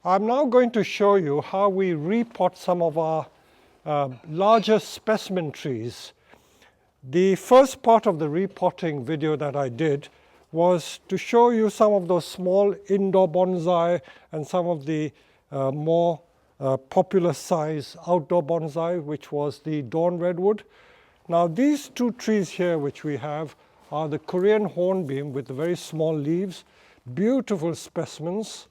I'm now going to show you how we repot some of our larger specimen trees. The first part of the repotting video that I did was to show you some of those small indoor bonsai and some of the more popular size outdoor bonsai, which was the dawn redwood. Now these two trees here which we have are the Korean hornbeam with the very small leaves, beautiful specimens,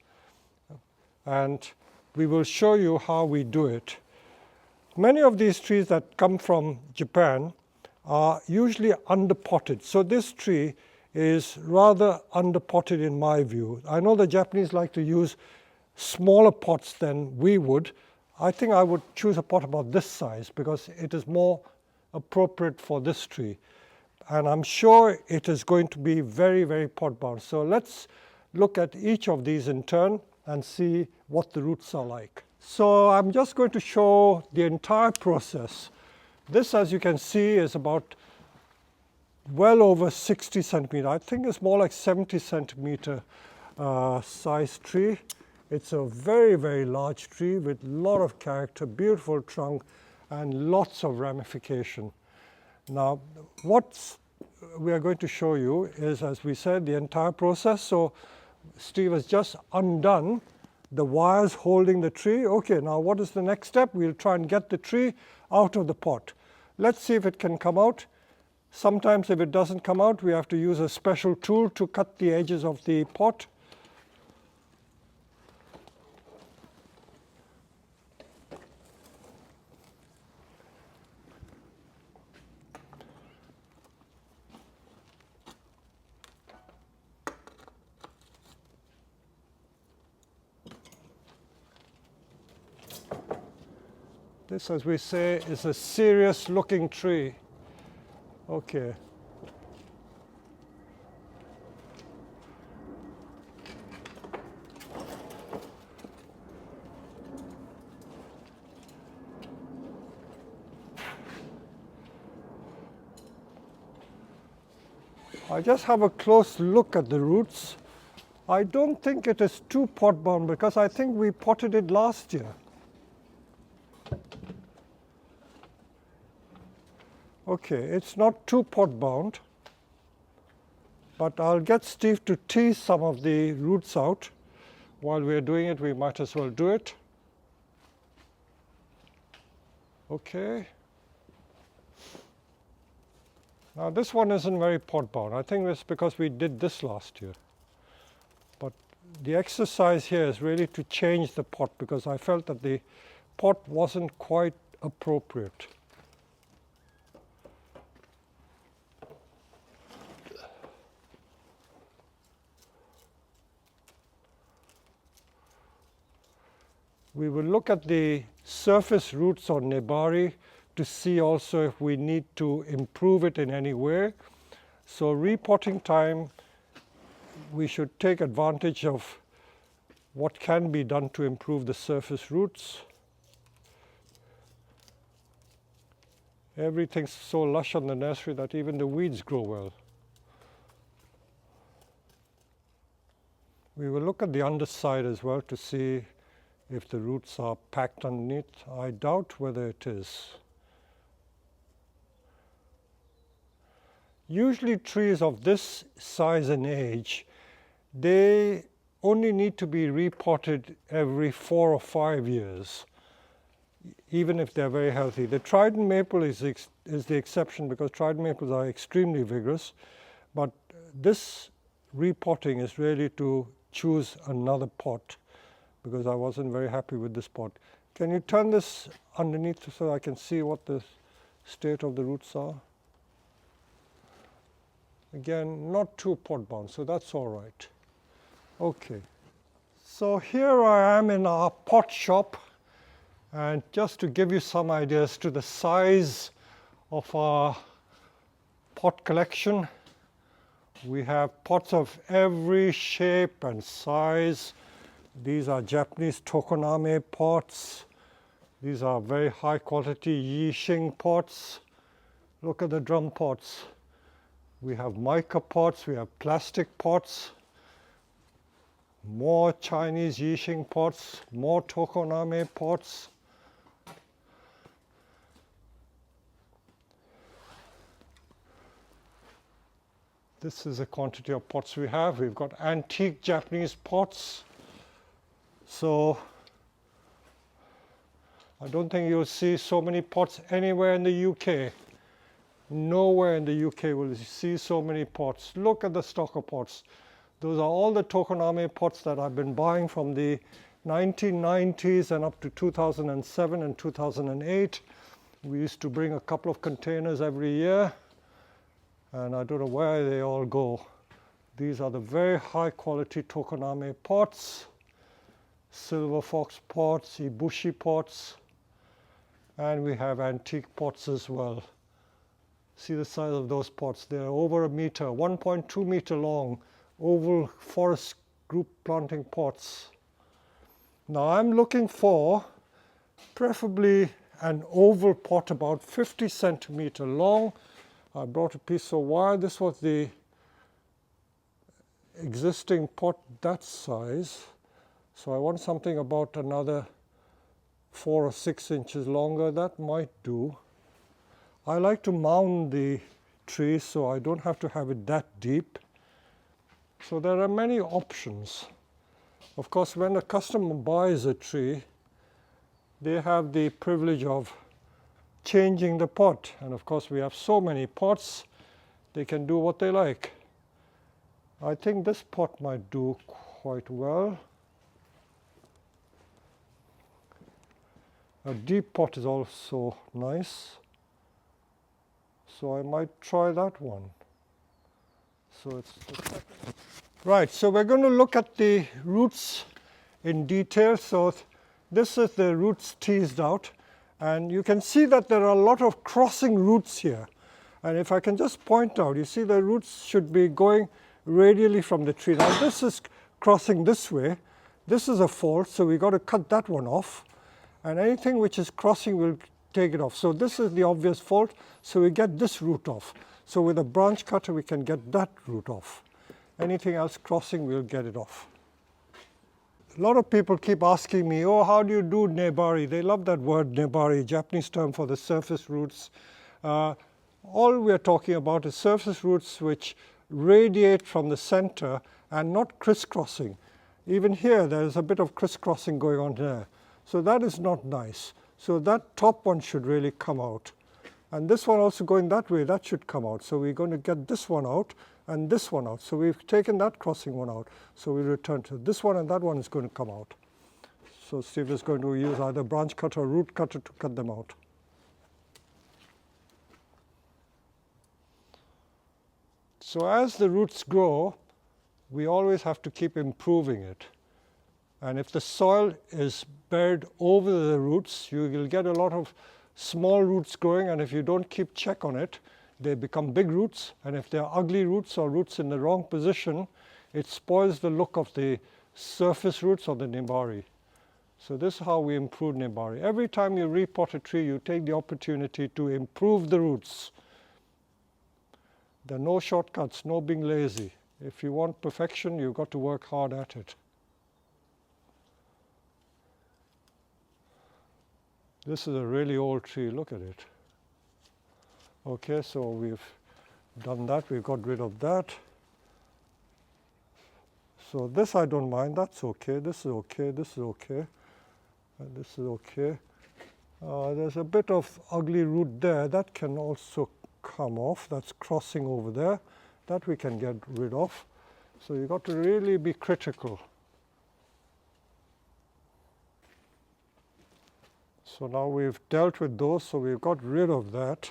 and we will show you how we do it. Many of these trees that come from Japan are usually underpotted. So this tree is rather underpotted in my view. I know the Japanese like to use smaller pots than we would. I think I would choose a pot about this size because it is more appropriate for this tree. And I'm sure it is going to be very, very pot bound. So let's look at each of these in turn and see what the roots are like. So I'm just going to show the entire process. This, as you can see, is about well over 60 centimeter. I think it's more like 70 centimeter size tree. It's a very, very large tree with a lot of character, beautiful trunk, and lots of ramification. Now, what we are going to show you is, as we said, the entire process. So Steve has just undone the wires holding the tree. Okay, now what is the next step? We'll try and get the tree out of the pot. Let's see if it can come out. Sometimes if it doesn't come out, we have to use a special tool to cut the edges of the pot. This, as we say, is a serious looking tree. Okay. I just have a close look at the roots. I don't think it is too pot bound because I think we potted it last year. Okay, it's not too pot bound, but I'll get Steve to tease some of the roots out. While we're doing it, we might as well do it. Okay. Now this one isn't very pot bound. I think it's because we did this last year. But the exercise here is really to change the pot because I felt that the pot wasn't quite appropriate. We will look at the surface roots on Nebari to see also if we need to improve it in any way. So repotting time, we should take advantage of what can be done to improve the surface roots. Everything's so lush on the nursery that even the weeds grow well. We will look at the underside as well to see if the roots are packed underneath. I doubt whether it is. Usually trees of this size and age, they only need to be repotted every 4 or 5 years, even if they're very healthy. The trident maple is the exception because trident maples are extremely vigorous, but this repotting is really to choose another pot because I wasn't very happy with this pot. Can you turn this underneath so I can see what the state of the roots are? Again, not too pot bound, so that's all right. Okay. So here I am in our pot shop, and just to give you some ideas to the size of our pot collection, we have pots of every shape and size. These are Japanese tokoname pots. These are very high quality Yixing pots. Look at the drum pots. We have mica pots, we have plastic pots. more Chinese yixing pots, more tokoname pots. This is the quantity of pots we have. We've got antique Japanese pots. So I don't think you'll see so many pots anywhere in the UK. Nowhere in the UK will you see so many pots. Look at the stock of pots. Those are all the tokoname pots that I've been buying from the 1990s and up to 2007 and 2008. We used to bring a couple of containers every year, and I don't know where they all go. These are the very high quality tokoname pots, silver fox pots, ibushi pots, and we have antique pots as well. See the size of those pots. They're over a meter, 1.2 meter long, oval forest group planting pots. Now I'm looking for preferably an oval pot about 50 centimeter long. I brought a piece of wire. This was the existing pot that size. So I want something about another 4 or 6 inches longer. That might do. I like to mound the tree so I don't have to have it that deep. So there are many options. Of course, when a customer buys a tree, they have the privilege of changing the pot. And of course, we have so many pots, they can do what they like. I think this pot might do quite well. A deep pot is also nice. So I might try that one. So it's right. So we're going to look at the roots in detail. So this is the roots teased out, and you can see that there are a lot of crossing roots here. And if I can just point out, you see the roots should be going radially from the tree. Now this is crossing this way. This is a fault, so we've got to cut that one off. And anything which is crossing will take it off. So this is the obvious fault, so we get this root off. So with a branch cutter we can get that root off. Anything else crossing, we'll get it off. A lot of people keep asking me, oh, how do you do nebari? They love that word nebari, Japanese term for the surface roots. All we're talking about is surface roots which radiate from the center and not crisscrossing. Even here there's a bit of crisscrossing going on there. So that is not nice. So that top one should really come out. And this one also going that way, that should come out. So we're going to get this one out and this one out. So we've taken that crossing one out. So we return to this one, and that one is going to come out. So Steve is going to use either branch cutter or root cutter to cut them out. So as the roots grow, we always have to keep improving it. And if the soil is buried over the roots, you will get a lot of small roots growing, and if you don't keep check on it, they become big roots. And if they're ugly roots or roots in the wrong position, it spoils the look of the surface roots of the nebari. So this is how we improve nebari. Every time you repot a tree, you take the opportunity to improve the roots. There are no shortcuts, no being lazy. If you want perfection, you've got to work hard at it. This is a really old tree, look at it. Okay, so we've done that, we've got rid of that. So this I don't mind, that's okay, this is okay, this is okay, and this is okay. There's a bit of ugly root there, that can also come off, that's crossing over there. That we can get rid of. So you've got to really be critical. So now we've dealt with those, so we've got rid of that.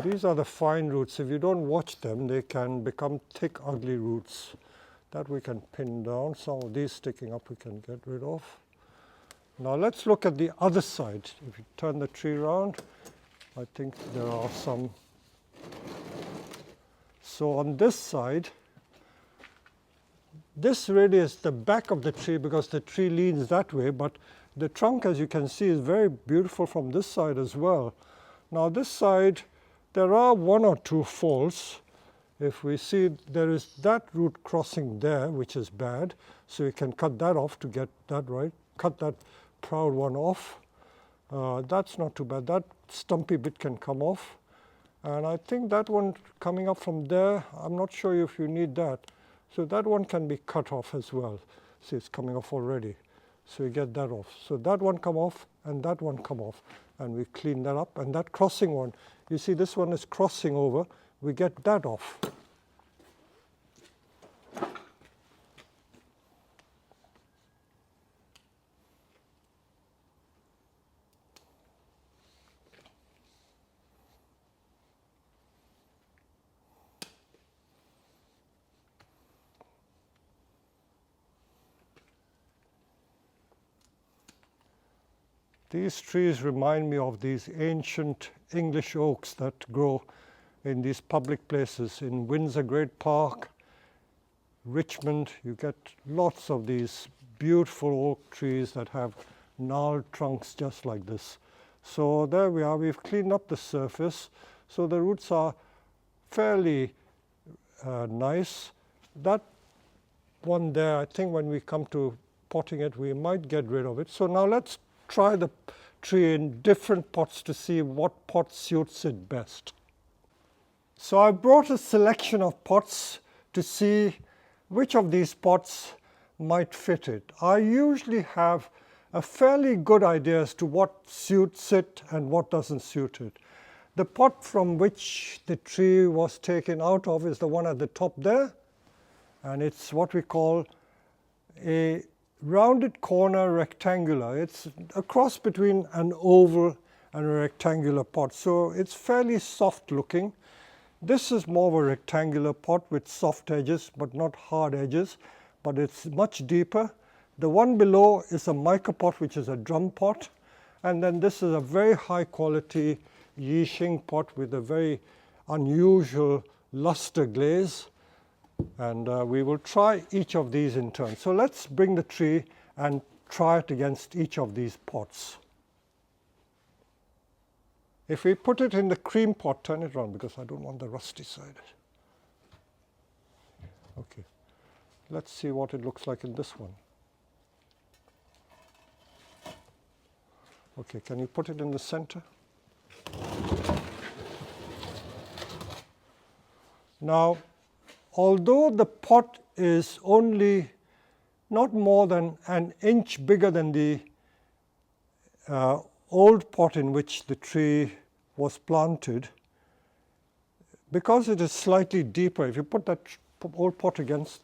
These are the fine roots. If you don't watch them, they can become thick, ugly roots. That we can pin down. Some of these sticking up we can get rid of. Now let's look at the other side. If you turn the tree around, I think there are some. So on this side, this really is the back of the tree because the tree leans that way, but the trunk, as you can see, is very beautiful from this side as well. Now this side, There are one or two faults. If we see there is that root crossing there, which is bad, so you can cut that off to get that right. Cut that proud one off. That's not too bad. That stumpy bit can come off. And I think that one coming up from there, I'm not sure if you need that. So that one can be cut off as well. See, it's coming off already. So you get that off. So that one come off and that one come off. And we clean that up. And that crossing one, you see this one is crossing over. We get that off. These trees remind me of these ancient English oaks that grow in these public places. In Windsor Great Park, Richmond, you get lots of these beautiful oak trees that have gnarled trunks just like this. So there we are. We've cleaned up the surface. So the roots are fairly nice. That one there, I think when we come to potting it, we might get rid of it. So now let's try the tree in different pots to see what pot suits it best. So I brought a selection of pots to see which of these pots might fit it. I usually have a fairly good idea as to what suits it and what doesn't suit it. The pot from which the tree was taken out of is the one at the top there, and it's what we call a rounded corner rectangular. It's a cross between an oval and a rectangular pot, so it's fairly soft looking. This is more of a rectangular pot with soft edges but not hard edges, but it's much deeper. The one below is a mica pot, which is a drum pot, and then this is a very high quality Yixing pot with a very unusual luster glaze. And we will try each of these in turn. So let's bring the tree and try it against each of these pots. If we put it in the cream pot, turn it around because I don't want the rusty side. Okay, let's see what it looks like in this one. Okay, can you put it in the center? Now, although the pot is only not more than an inch bigger than the old pot in which the tree was planted, because it is slightly deeper, if you put that old pot against,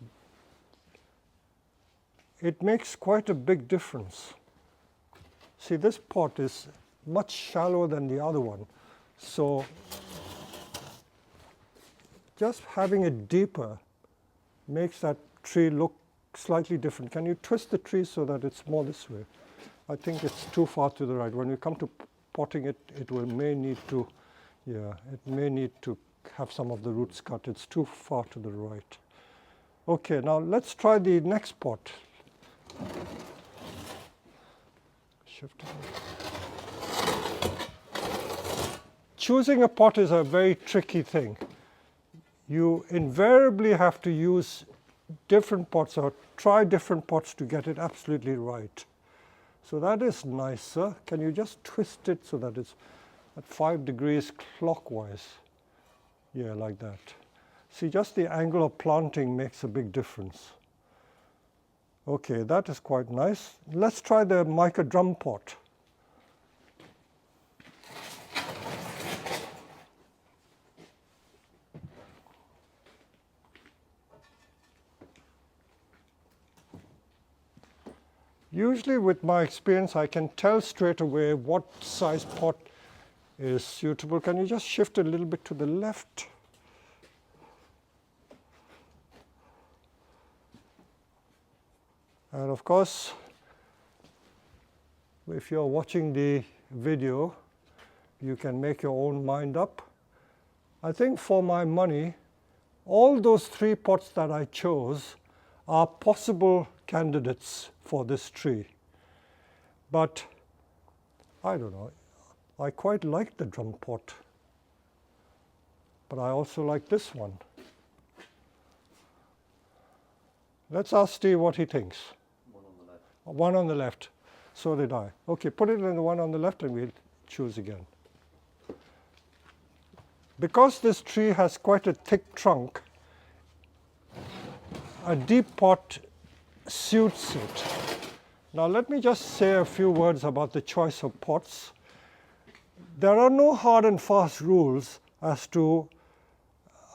it makes quite a big difference. See, this pot is much shallower than the other one, so just having it deeper makes that tree look slightly different. Can you twist the tree so that it's more this way? I think it's too far to the right. When we come to potting it, it may need to have some of the roots cut. It's too far to the right. Okay, now let's try the next pot. Shift it. Choosing a pot is a very tricky thing. You invariably have to use different pots or try different pots to get it absolutely right. So that is nicer. Can you just twist it so that it's at 5 degrees clockwise? Yeah, like that. See, just the angle of planting makes a big difference. Okay, that is quite nice. Let's try the mica drum pot. Usually with my experience, I can tell straight away what size pot is suitable. Can you just shift a little bit to the left? And of course, if you're watching the video, you can make your own mind up. I think for my money, all those 3 pots that I chose are possible candidates for this tree. But I don't know, I quite like the drum pot. but I also like this one. Let's ask Steve what he thinks. One on the left. One on the left. So did I. Okay, put it in the one on the left and we'll choose again. Because this tree has quite a thick trunk, a deep pot suits it. Now let me just say a few words about the choice of pots. There are no hard and fast rules as to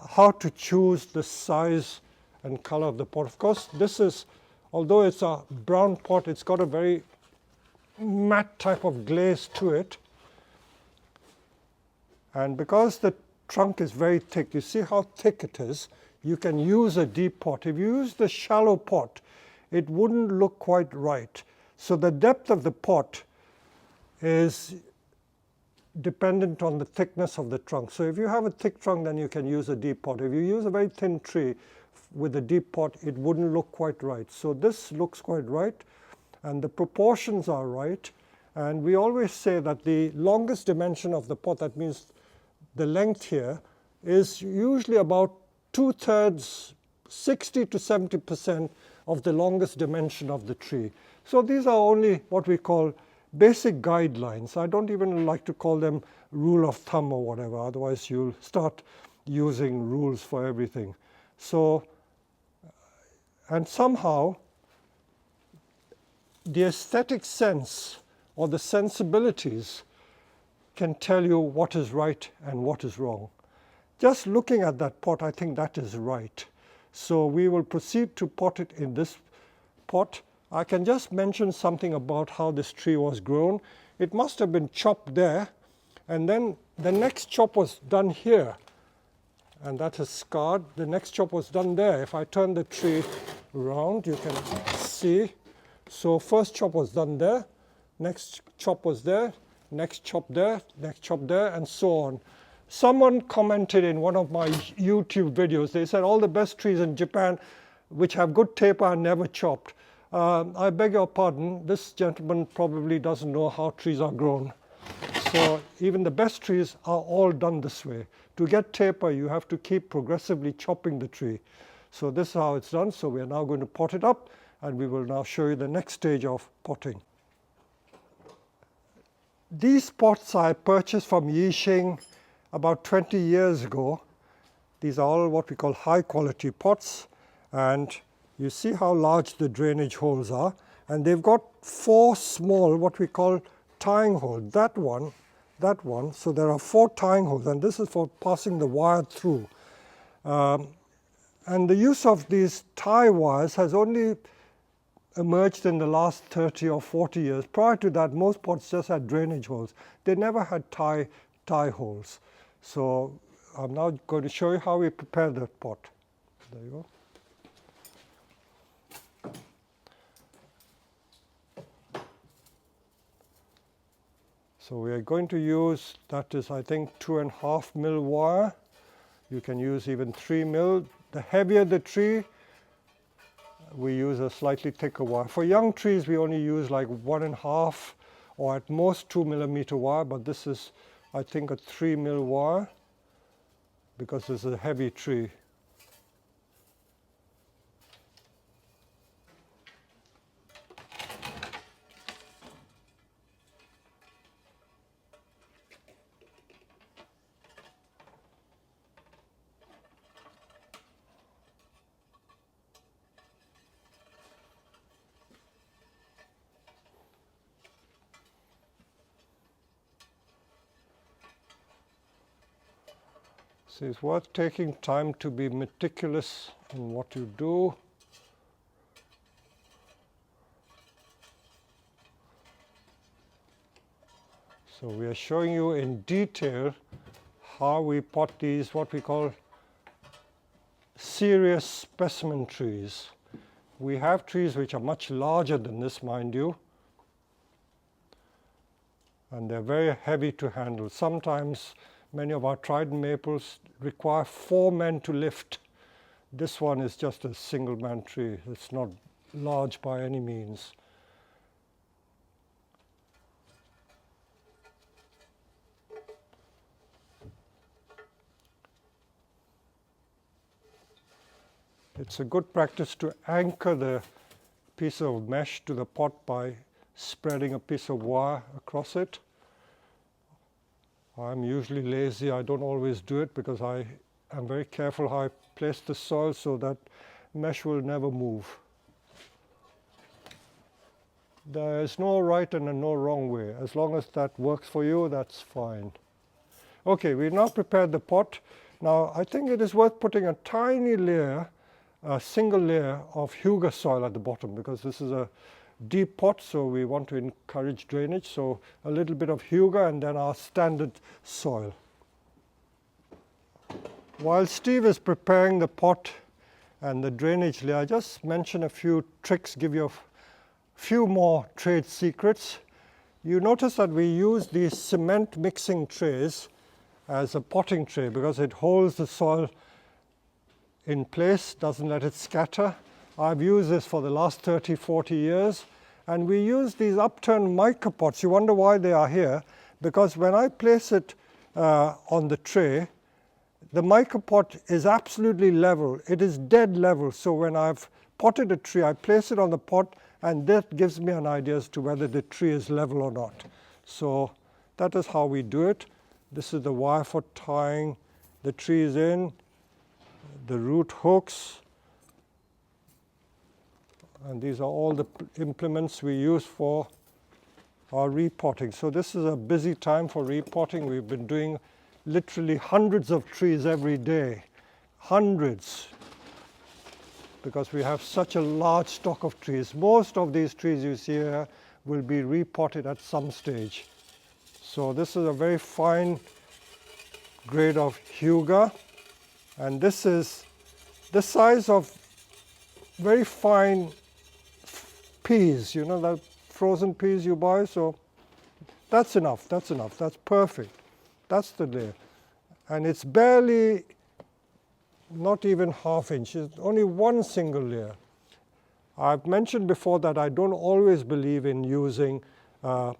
how to choose the size and color of the pot. Of course, this is, although it's a brown pot, it's got a very matte type of glaze to it. And because the trunk is very thick, you see how thick it is, you can use a deep pot. If you use the shallow pot, it wouldn't look quite right. So the depth of the pot is dependent on the thickness of the trunk. So if you have a thick trunk, then you can use a deep pot. If you use a very thin tree with a deep pot, it wouldn't look quite right. So this looks quite right, and the proportions are right. And we always say that the longest dimension of the pot, that means the length here, is usually about 2/3, 60 to 70% of the longest dimension of the tree. So these are only what we call basic guidelines. I don't even like to call them rule of thumb or whatever, otherwise you'll start using rules for everything. So, and somehow the aesthetic sense or the sensibilities can tell you what is right and what is wrong. Just looking at that pot, I think that is right. So we will proceed to pot it in this pot. I can just mention something about how this tree was grown. It must have been chopped there, and then the next chop was done here, and that is scarred. The next chop was done there. If I turn the tree around, you can see. So first chop was done there, next chop was there, next chop there, next chop there, and so on. Someone commented in one of my YouTube videos, they said all the best trees in Japan which have good taper are never chopped. I beg your pardon, this gentleman probably doesn't know how trees are grown. So even the best trees are all done this way. To get taper, you have to keep progressively chopping the tree. So this is how it's done. So we are now going to pot it up, and we will now show you the next stage of potting. These pots I purchased from Yixing about 20 years ago. These are all what we call high quality pots, and you see how large the drainage holes are, and they've got 4 small what we call tying holes. That one, so there are 4 tying holes, and this is for passing the wire through. And the use of these tie wires has only emerged in the last 30 or 40 years. Prior to that, most pots just had drainage holes. They never had tie holes. So I'm now going to show you how we prepare that pot. There you go. So we are going to use, that is I think 2.5 mil wire. You can use even 3 mil. The heavier the tree, we use a slightly thicker wire. For young trees, we only use like 1.5 or at most 2 millimeter wire, but this is I think a 3 mil wire because this is a heavy tree. So it's worth taking time to be meticulous in what you do. So we are showing you in detail how we pot these, what we call serious specimen trees. We have trees which are much larger than this, mind you, and they're very heavy to handle. Sometimes many of our trident maples require 4 men to lift. This one is just a single man tree. It's not large by any means. It's a good practice to anchor the piece of mesh to the pot by spreading a piece of wire across it. I'm usually lazy. I don't always do it because I am very careful how I place the soil so that mesh will never move. There is no right and no wrong way. As long as that works for you, that's fine. Okay, we've now prepared the pot. Now, I think it is worth putting a tiny layer, a single layer of hugger soil at the bottom, because this is a deep pot, so we want to encourage drainage. So a little bit of hugger and then our standard soil. While Steve is preparing the pot and the drainage layer, I just mention a few tricks, give you a few more trade secrets. You notice that we use these cement mixing trays as a potting tray because it holds the soil in place, doesn't let it scatter. I've used this for the last 30, 40 years. And we use these upturned mica pots. You wonder why they are here. Because when I place it on the tray, the mica pot is absolutely level. It is dead level. So when I've potted a tree, I place it on the pot, and that gives me an idea as to whether the tree is level or not. So that is how we do it. This is the wire for tying the trees in, the root hooks. And these are all the implements we use for our repotting. So this is a busy time for repotting. We've been doing literally hundreds of trees every day. Hundreds. Because we have such a large stock of trees. Most of these trees you see here will be repotted at some stage. So this is a very fine grade of hugger. And this is the size of very fine peas, you know, the frozen peas you buy. So that's enough, that's perfect. That's the layer. And it's barely, not even ½ inch, it's only one single layer. I've mentioned before that I don't always believe in using a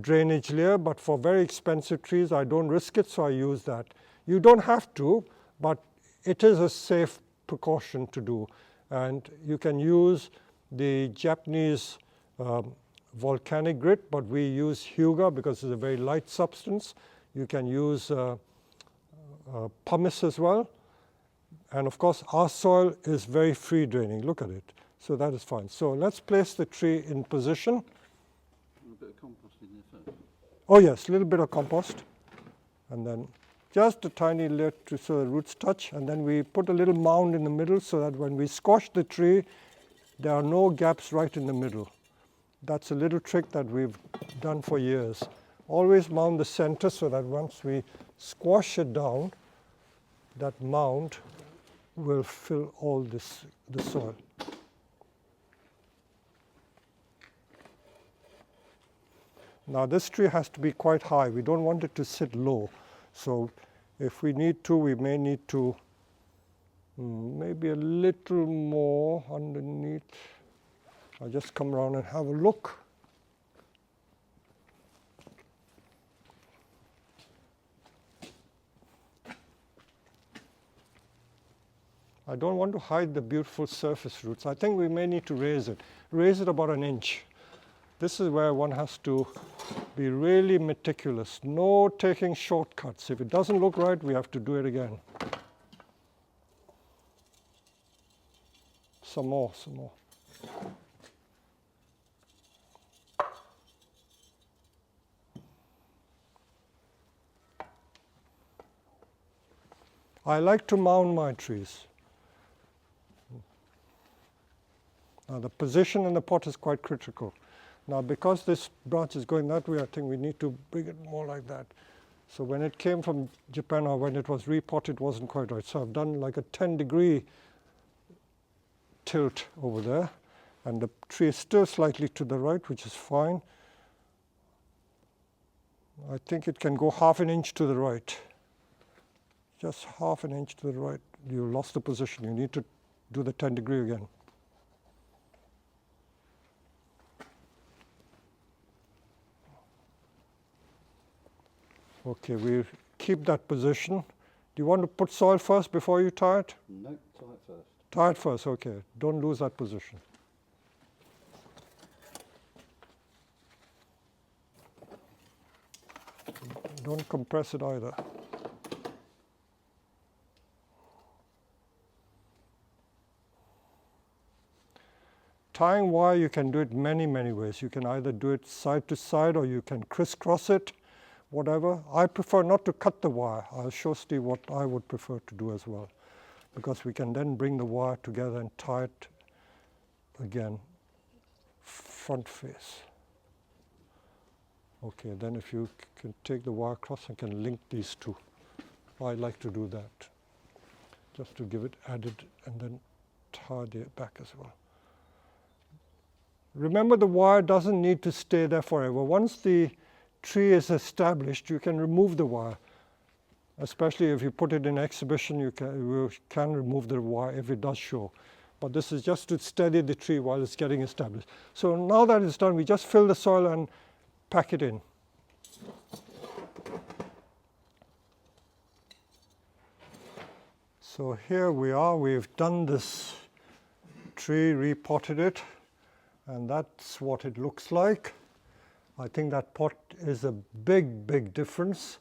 drainage layer, but for very expensive trees I don't risk it, so I use that. You don't have to, but it is a safe precaution to do. And you can use the Japanese volcanic grit, but we use hugger because it's a very light substance. You can use pumice as well. And of course, our soil is very free draining. Look at it. So that is fine. So let's place the tree in position. A bit of compost in there first. Oh yes, a little bit of compost. And then just a tiny layer so the roots touch. And then we put a little mound in the middle so that when we squash the tree, there are no gaps right in the middle. That's a little trick that we've done for years. Always mound the center so that once we squash it down, that mound will fill all the soil. Now this tree has to be quite high. We don't want it to sit low. So if we need to, we may need to maybe a little more underneath. I'll just come around and have a look. I don't want to hide the beautiful surface roots. I think we may need to raise it. Raise it about 1 inch. This is where one has to be really meticulous. No taking shortcuts. If it doesn't look right, we have to do it again. Some more. I like to mound my trees. Now the position in the pot is quite critical. Now because this branch is going that way, I think we need to bring it more like that. So when it came from Japan or when it was repotted, it wasn't quite right. So I've done like a 10-degree tilt over there. And the tree is still slightly to the right, which is fine. I think it can go ½ inch to the right. Just ½ inch to the right. You lost the position. You need to do the 10-degree again. Okay, we keep that position. Do you want to put soil first before you tie it? No, tie it first. Tie it first, okay. Don't lose that position. Don't compress it either. Tying wire, you can do it many, many ways. You can either do it side to side or you can crisscross it, whatever. I prefer not to cut the wire. I'll show Steve what I would prefer to do as well, because we can then bring the wire together and tie it again, front face. Okay, then if you can take the wire across and can link these two. I like to do that, just to give it added and then tie it back as well. Remember, the wire doesn't need to stay there forever. Once the tree is established, you can remove the wire. Especially if you put it in exhibition, you can remove the wire if it does show. But this is just to steady the tree while it's getting established. So now that it's done, we just fill the soil and pack it in. So here we are, we've done this tree, repotted it, and that's what it looks like. I think that pot is a big, big difference.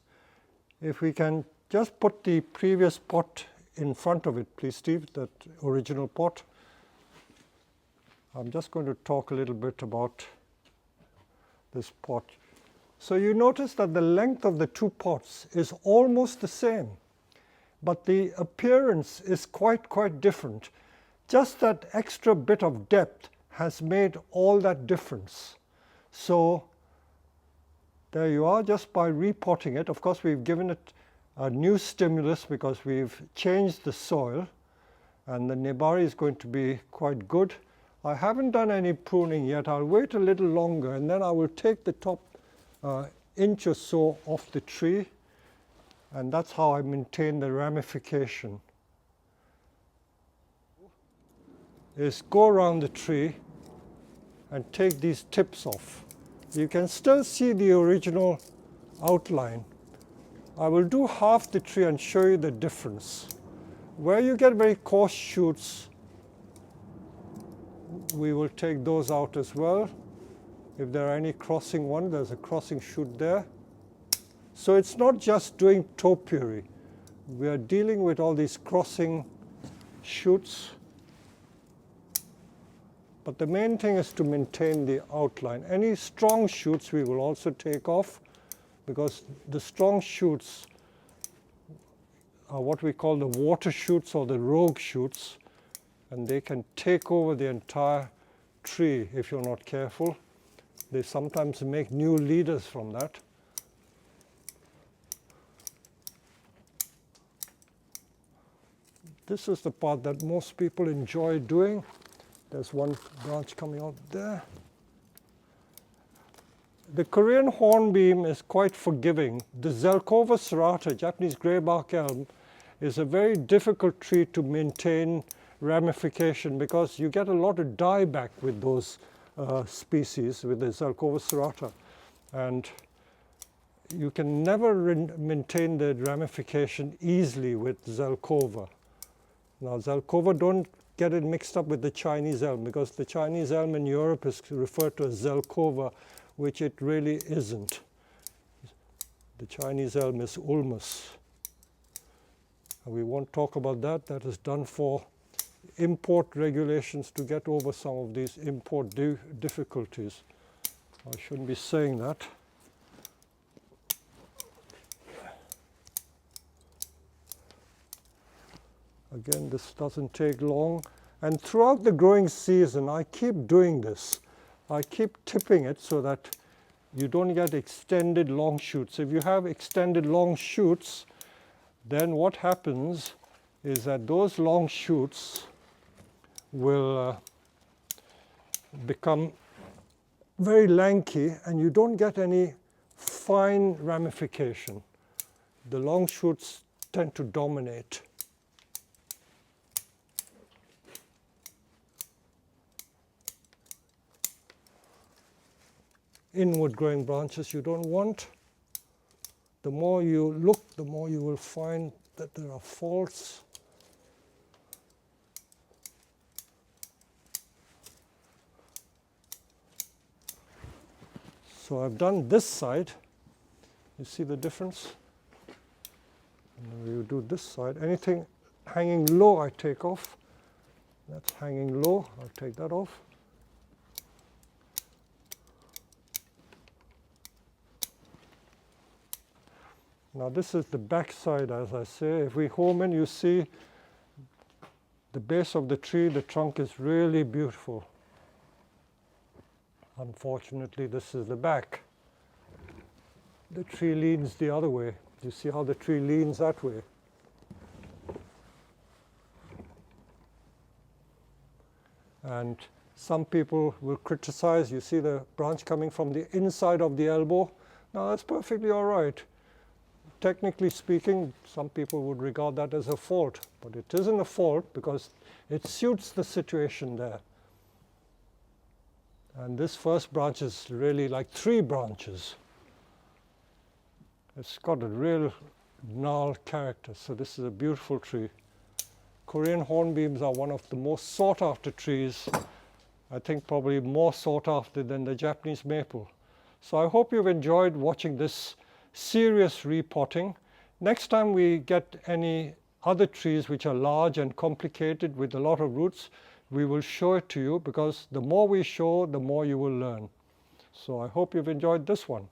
If we can just put the previous pot in front of it, please, Steve, that original pot. I'm just going to talk a little bit about this pot. So you notice that the length of the two pots is almost the same, but the appearance is quite different. Just that extra bit of depth has made all that difference. So there you are, just by repotting it. Of course, we've given it a new stimulus because we've changed the soil, and the nebari is going to be quite good. I haven't done any pruning yet. I'll wait a little longer, and then I will take the top inch or so off the tree, and that's how I maintain the ramification. Is go around the tree and take these tips off. You can still see the original outline. I will do half the tree and show you the difference. Where you get very coarse shoots, we will take those out as well. If there are any crossing one, there's a crossing shoot there. So it's not just doing topiary. We are dealing with all these crossing shoots. But the main thing is to maintain the outline. Any strong shoots we will also take off, because the strong shoots are what we call the water shoots or the rogue shoots, and they can take over the entire tree if you're not careful. They sometimes make new leaders from that. This is the part that most people enjoy doing. There's one branch coming out there. The Korean hornbeam is quite forgiving. The Zelkova serrata, Japanese greybark elm, is a very difficult tree to maintain ramification because you get a lot of dieback with those species, with the Zelkova serrata. And you can never maintain the ramification easily with Zelkova. Now, Zelkova, don't get it mixed up with the Chinese elm, because the Chinese elm in Europe is referred to as Zelkova, which it really isn't. The Chinese elm is ulmus. And we won't talk about that. That is done for import regulations to get over some of these import difficulties. I shouldn't be saying that. Again, this doesn't take long. And throughout the growing season, I keep doing this. I keep tipping it so that you don't get extended long shoots. If you have extended long shoots, then what happens is that those long shoots will become very lanky, and you don't get any fine ramification. The long shoots tend to dominate. Inward growing branches you don't want. The more you look, the more you will find that there are faults. So I've done this side. You see the difference? And then we do this side. Anything hanging low I take off. That's hanging low. I'll take that off. Now this is the back side, as I say. If we home in, you see the base of the tree, the trunk is really beautiful. Unfortunately, this is the back. The tree leans the other way. You see how the tree leans that way. And some people will criticize, you see the branch coming from the inside of the elbow. Now that's perfectly all right. Technically speaking, some people would regard that as a fault, but it isn't a fault because it suits the situation there. And this first branch is really like 3 branches. It's got a real gnarled character, so this is a beautiful tree. Korean hornbeams are one of the most sought after trees. I think probably more sought after than the Japanese maple. So I hope you've enjoyed watching this serious repotting. Next time we get any other trees which are large and complicated with a lot of roots, we will show it to you, because the more we show, the more you will learn. So I hope you've enjoyed this one.